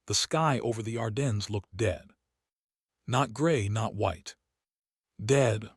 the sky over the Ardennes looked dead. Not gray, not white. Dead.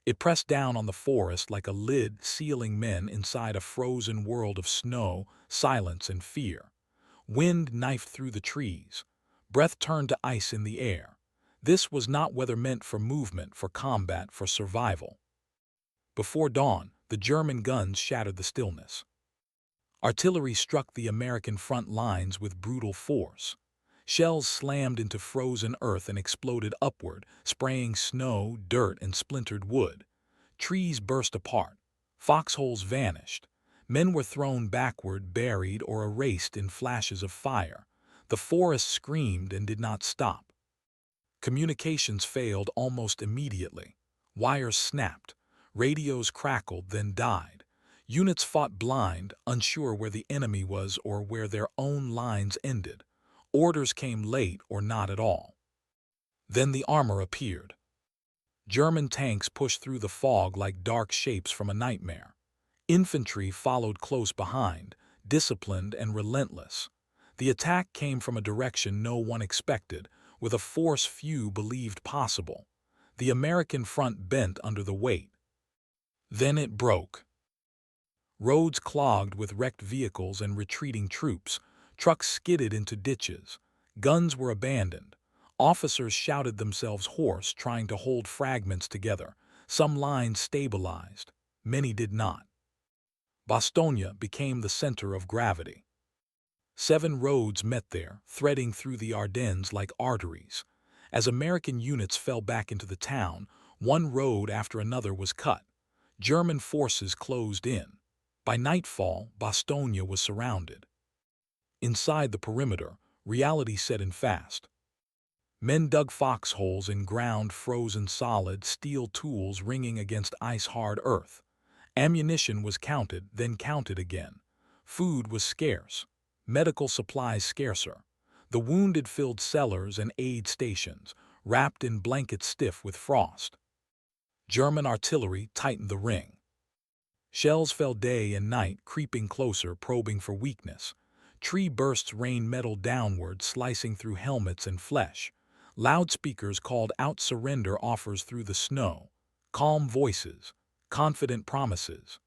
It pressed down on the forest like a lid, sealing men inside a frozen world of snow, silence, and fear. Wind knifed through the trees. Breath turned to ice in the air. This was not weather meant for movement, for combat, for survival. Before dawn, the German guns shattered the stillness. Artillery struck the American front lines with brutal force. Shells slammed into frozen earth and exploded upward, spraying snow, dirt, and splintered wood. Trees burst apart. Foxholes vanished. Men were thrown backward, buried, or erased in flashes of fire. The forest screamed and did not stop. Communications failed almost immediately. Wires snapped. Radios crackled, then died. Units fought blind, unsure where the enemy was or where their own lines ended. Orders came late or not at all. Then the armor appeared. German tanks pushed through the fog like dark shapes from a nightmare. Infantry followed close behind, disciplined and relentless. The attack came from a direction no one expected, with a force few believed possible. The American front bent under the weight. Then it broke. Roads clogged with wrecked vehicles and retreating troops. Trucks skidded into ditches. Guns were abandoned. Officers shouted themselves hoarse, trying to hold fragments together. Some lines stabilized. Many did not. Bastogne became the center of gravity. 7 roads met there, threading through the Ardennes like arteries. As American units fell back into the town, one road after another was cut. German forces closed in. By nightfall, Bastogne was surrounded. Inside the perimeter, reality set in fast. Men dug foxholes in ground frozen solid, steel tools ringing against ice-hard earth. Ammunition was counted, then counted again. Food was scarce. Medical supplies scarcer. The wounded filled cellars and aid stations, wrapped in blankets stiff with frost. German artillery tightened the ring. Shells fell day and night, creeping closer, probing for weakness. Tree bursts rained metal downward, slicing through helmets and flesh. Loudspeakers called out surrender offers through the snow. Calm voices, confident promises.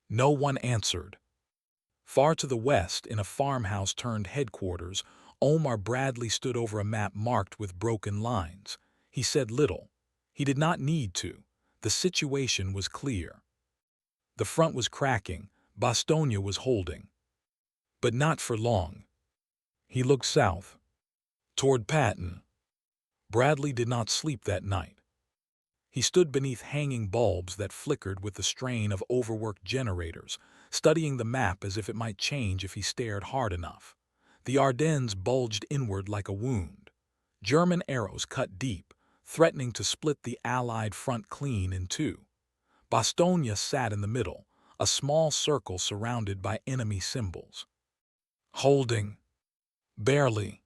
No one answered. Far to the west, in a farmhouse turned headquarters, Omar Bradley stood over a map marked with broken lines. He said little. He did not need to. The situation was clear. The front was cracking. Bastogne was holding. But not for long. He looked south, toward Patton. Bradley did not sleep that night. He stood beneath hanging bulbs that flickered with the strain of overworked generators, studying the map as if it might change if he stared hard enough. The Ardennes bulged inward like a wound. German arrows cut deep, threatening to split the Allied front clean in two. Bastogne sat in the middle, a small circle surrounded by enemy symbols. Holding. Barely.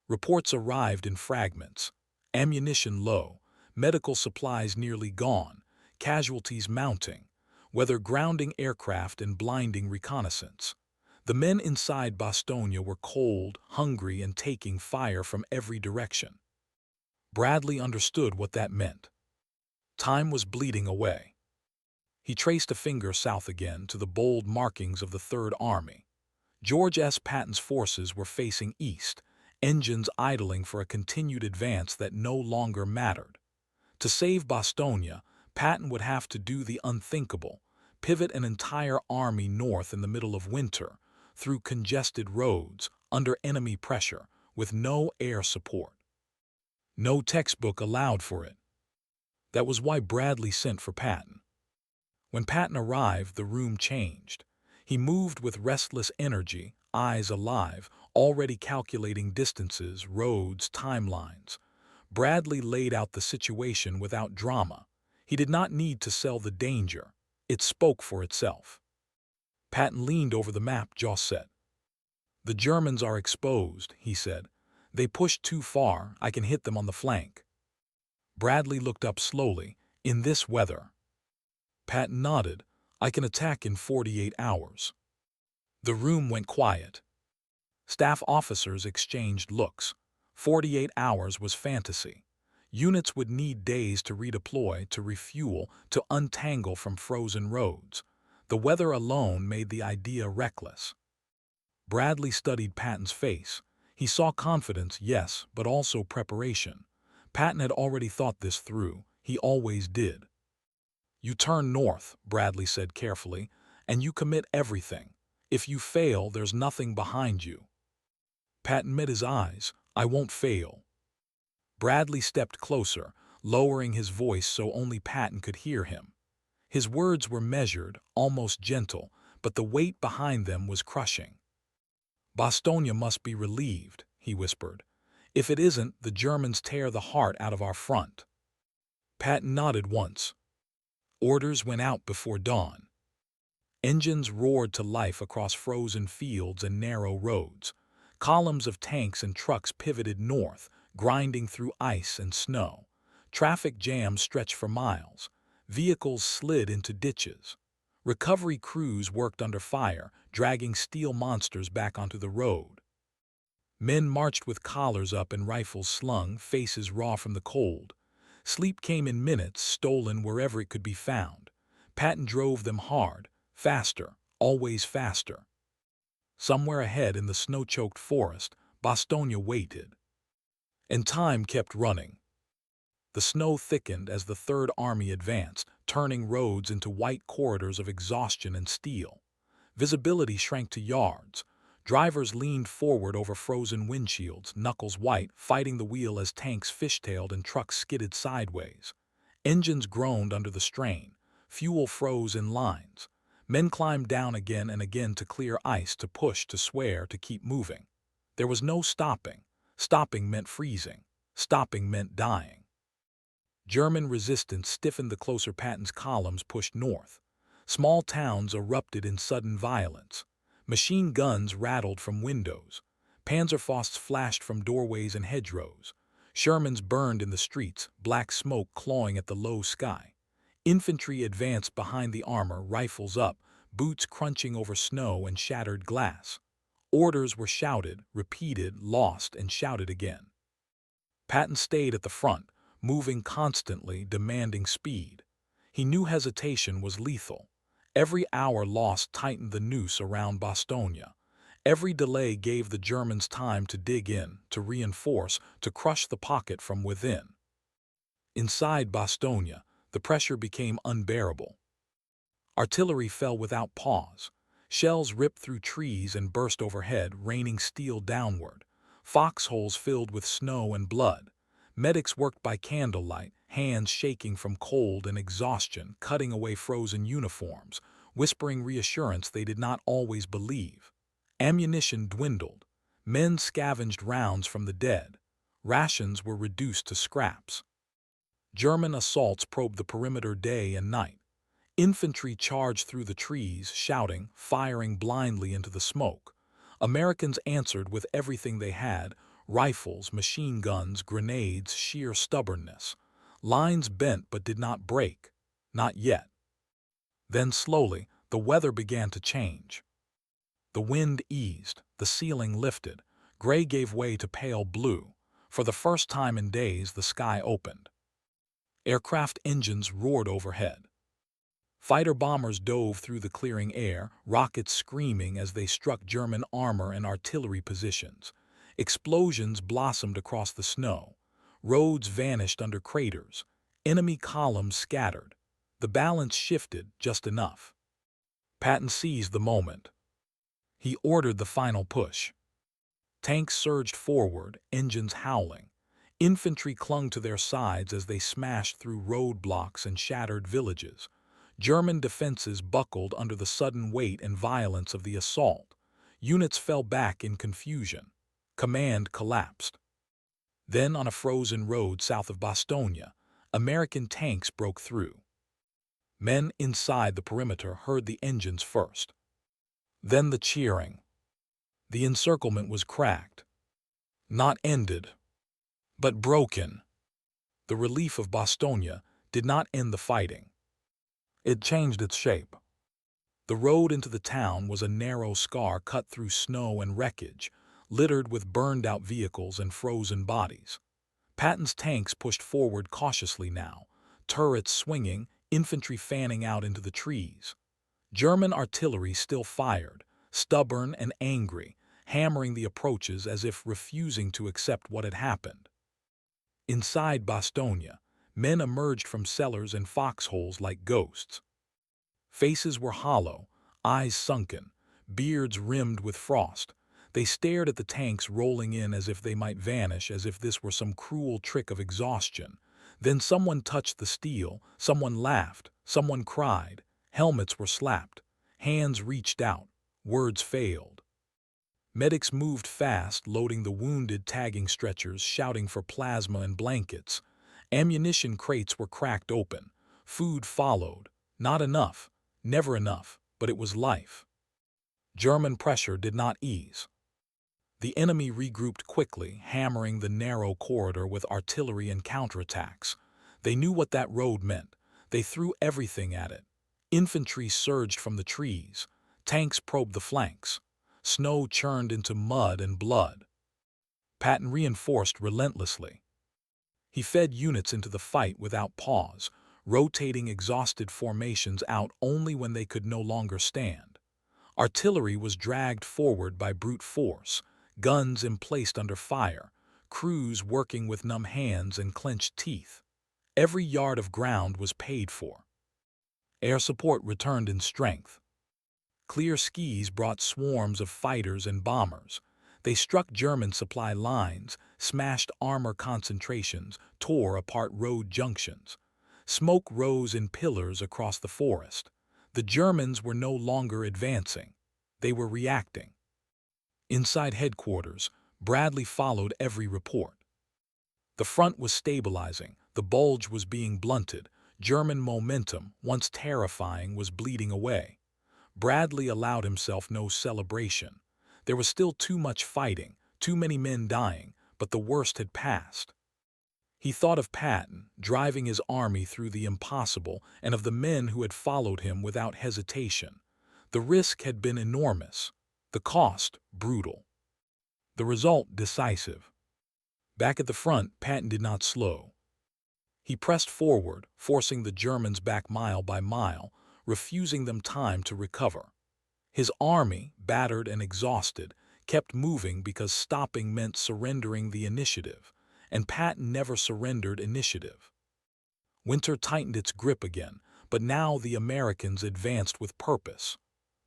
Reports arrived in fragments. Ammunition low, medical supplies nearly gone, casualties mounting, weather grounding aircraft and blinding reconnaissance. The men inside Bastogne were cold, hungry, and taking fire from every direction. Bradley understood what that meant. Time was bleeding away. He traced a finger south again to the bold markings of the Third Army. George S. Patton's forces were facing east, engines idling for a continued advance that no longer mattered. To save Bastogne, Patton would have to do the unthinkable, pivot an entire army north in the middle of winter, through congested roads, under enemy pressure, with no air support. No textbook allowed for it. That was why Bradley sent for Patton. When Patton arrived, the room changed. He moved with restless energy, eyes alive, already calculating distances, roads, timelines. Bradley laid out the situation without drama. He did not need to sell the danger. It spoke for itself. Patton leaned over the map, jaw set. "The Germans are exposed," he said. "They pushed too far. I can hit them on the flank." Bradley looked up slowly. "In this weather?" Patton nodded. "I can attack in 48 hours." The room went quiet. Staff officers exchanged looks. 48 hours was fantasy. Units would need days to redeploy, to refuel, to untangle from frozen roads. The weather alone made the idea reckless. Bradley studied Patton's face. He saw confidence, yes, but also preparation. Patton had already thought this through. He always did. "You turn north," Bradley said carefully, "and you commit everything. If you fail, there's nothing behind you." Patton met his eyes. "I won't fail." Bradley stepped closer, lowering his voice so only Patton could hear him. His words were measured, almost gentle, but the weight behind them was crushing. "Bastogne must be relieved," he whispered. "If it isn't, the Germans tear the heart out of our front." Patton nodded once. Orders went out before dawn. Engines roared to life across frozen fields and narrow roads. Columns of tanks and trucks pivoted north, grinding through ice and snow. Traffic jams stretched for miles. Vehicles slid into ditches. Recovery crews worked under fire, dragging steel monsters back onto the road. Men marched with collars up and rifles slung, faces raw from the cold. Sleep came in minutes, stolen wherever it could be found. Patton drove them hard, faster, always faster. Somewhere ahead in the snow-choked forest, Bastogne waited. And time kept running. The snow thickened as the Third Army advanced, turning roads into white corridors of exhaustion and steel. Visibility shrank to yards. Drivers leaned forward over frozen windshields, knuckles white, fighting the wheel as tanks fishtailed and trucks skidded sideways. Engines groaned under the strain. Fuel froze in lines. Men climbed down again and again to clear ice, to push, to swear, to keep moving. There was no stopping. Stopping meant freezing. Stopping meant dying. German resistance stiffened the closer Patton's columns pushed north. Small towns erupted in sudden violence. Machine guns rattled from windows. Panzerfausts flashed from doorways and hedgerows. Shermans burned in the streets, black smoke clawing at the low sky. Infantry advanced behind the armor, rifles up, boots crunching over snow and shattered glass. Orders were shouted, repeated, lost, and shouted again. Patton stayed at the front, moving constantly, demanding speed. He knew hesitation was lethal. Every hour lost tightened the noose around Bastogne. Every delay gave the Germans time to dig in, to reinforce, to crush the pocket from within. Inside Bastogne, the pressure became unbearable. Artillery fell without pause. Shells ripped through trees and burst overhead, raining steel downward. Foxholes filled with snow and blood. Medics worked by candlelight, hands shaking from cold and exhaustion, cutting away frozen uniforms, whispering reassurance they did not always believe. Ammunition dwindled. Men scavenged rounds from the dead. Rations were reduced to scraps. German assaults probed the perimeter day and night. Infantry charged through the trees, shouting, firing blindly into the smoke. Americans answered with everything they had: rifles, machine guns, grenades, sheer stubbornness. Lines bent but did not break. Not yet. Then slowly, the weather began to change. The wind eased, the ceiling lifted. Gray gave way to pale blue. For the first time in days, the sky opened. Aircraft engines roared overhead. Fighter-bombers dove through the clearing air, rockets screaming as they struck German armor and artillery positions. Explosions blossomed across the snow. Roads vanished under craters. Enemy columns scattered. The balance shifted just enough. Patton seized the moment. He ordered the final push. Tanks surged forward, engines howling. Infantry clung to their sides as they smashed through roadblocks and shattered villages. German defenses buckled under the sudden weight and violence of the assault. Units fell back in confusion. Command collapsed. Then, on a frozen road south of Bastogne, American tanks broke through. Men inside the perimeter heard the engines first. Then the cheering. The encirclement was cracked. Not ended, but broken. The relief of Bastogne did not end the fighting. It changed its shape. The road into the town was a narrow scar cut through snow and wreckage. littered with burned-out vehicles and frozen bodies. Patton's tanks pushed forward cautiously now, turrets swinging, infantry fanning out into the trees. German artillery still fired, stubborn and angry, hammering the approaches as if refusing to accept what had happened. Inside Bastogne, men emerged from cellars and foxholes like ghosts. Faces were hollow, eyes sunken, beards rimmed with frost. They stared at the tanks rolling in as if they might vanish, as if this were some cruel trick of exhaustion. Then someone touched the steel, someone laughed, someone cried. Helmets were slapped, hands reached out, words failed. Medics moved fast, loading the wounded, tagging stretchers, shouting for plasma and blankets. Ammunition crates were cracked open. Food followed. Not enough, never enough, but it was life. German pressure did not ease. The enemy regrouped quickly, hammering the narrow corridor with artillery and counterattacks. They knew what that road meant. They threw everything at it. Infantry surged from the trees. Tanks probed the flanks. Snow churned into mud and blood. Patton reinforced relentlessly. He fed units into the fight without pause, rotating exhausted formations out only when they could no longer stand. Artillery was dragged forward by brute force, guns emplaced under fire, crews working with numb hands and clenched teeth. Every yard of ground was paid for. Air support returned in strength. Clear skies brought swarms of fighters and bombers. They struck German supply lines, smashed armor concentrations, tore apart road junctions. Smoke rose in pillars across the forest. The Germans were no longer advancing. They were reacting. Inside headquarters, Bradley followed every report. The front was stabilizing, the bulge was being blunted, German momentum, once terrifying, was bleeding away. Bradley allowed himself no celebration. There was still too much fighting, too many men dying, but the worst had passed. He thought of Patton, driving his army through the impossible, and of the men who had followed him without hesitation. The risk had been enormous, the cost brutal, the result decisive. Back at the front, Patton did not slow. He pressed forward, forcing the Germans back mile by mile, refusing them time to recover. His army, battered and exhausted, kept moving because stopping meant surrendering the initiative, and Patton never surrendered initiative. Winter tightened its grip again, but now the Americans advanced with purpose.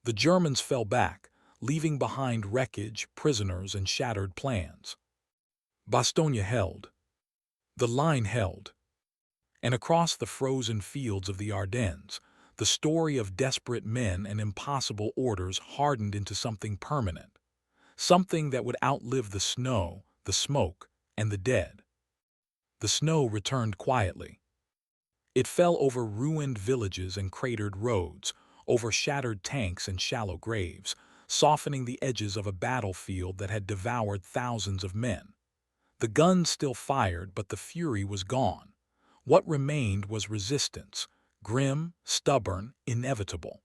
The Germans fell back, leaving behind wreckage, prisoners, and shattered plans. Bastogne held. The line held. And across the frozen fields of the Ardennes, the story of desperate men and impossible orders hardened into something permanent, something that would outlive the snow, the smoke, and the dead. The snow returned quietly. It fell over ruined villages and cratered roads, over shattered tanks and shallow graves, softening the edges of a battlefield that had devoured thousands of men. The guns still fired, but the fury was gone. What remained was resistance, grim, stubborn, inevitable.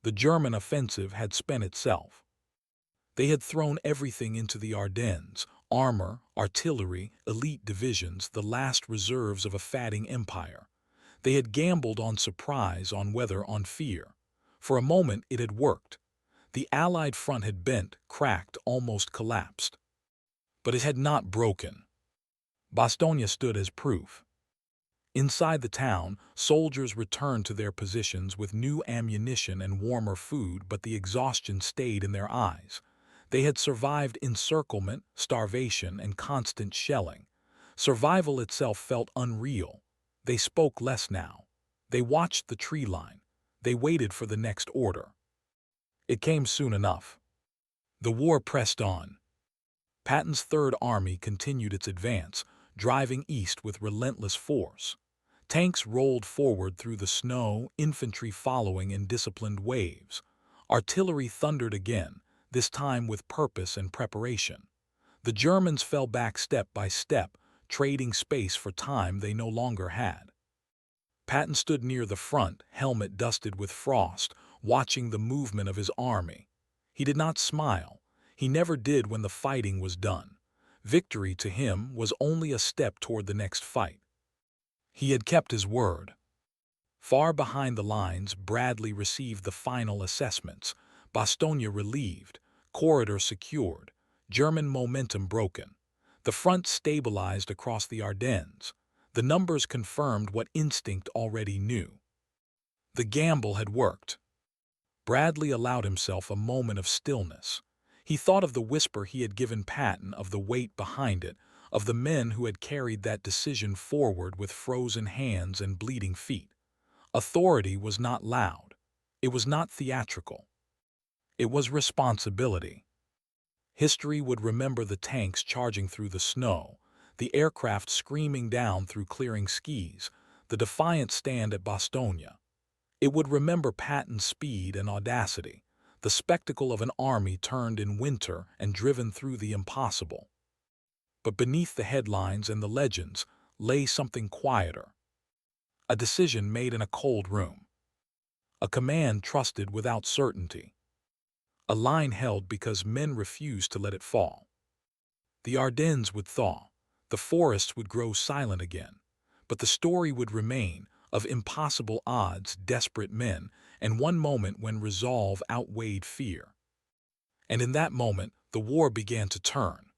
The German offensive had spent itself. They had thrown everything into the Ardennes: armor, artillery, elite divisions, the last reserves of a fatting empire. They had gambled on surprise, on weather, on fear. For a moment it had worked. The Allied front had bent, cracked, almost collapsed. But it had not broken. Bastogne stood as proof. Inside the town, soldiers returned to their positions with new ammunition and warmer food, but the exhaustion stayed in their eyes. They had survived encirclement, starvation, and constant shelling. Survival itself felt unreal. They spoke less now. They watched the tree line. They waited for the next order. It came soon enough. The war pressed on. Patton's Third Army continued its advance, driving east with relentless force. Tanks rolled forward through the snow, infantry following in disciplined waves. Artillery thundered again, this time with purpose and preparation. The Germans fell back step by step, trading space for time they no longer had. Patton stood near the front, helmet dusted with frost, watching the movement of his army. He did not smile. He never did when the fighting was done. Victory to him was only a step toward the next fight. He had kept his word. Far behind the lines, Bradley received the final assessments. Bastogne relieved, corridor secured, German momentum broken. The front stabilized across the Ardennes. The numbers confirmed what instinct already knew. The gamble had worked. Bradley allowed himself a moment of stillness. He thought of the whisper he had given Patton, of the weight behind it, of the men who had carried that decision forward with frozen hands and bleeding feet. Authority was not loud. It was not theatrical. It was responsibility. History would remember the tanks charging through the snow, the aircraft screaming down through clearing skis, the defiant stand at Bastogne. It would remember Patton's speed and audacity, the spectacle of an army turned in winter and driven through the impossible. But beneath the headlines and the legends lay something quieter. A decision made in a cold room. A command trusted without certainty. A line held because men refused to let it fall. The Ardennes would thaw. The forests would grow silent again. But the story would remain, of impossible odds, desperate men, and one moment when resolve outweighed fear. And in that moment, the war began to turn.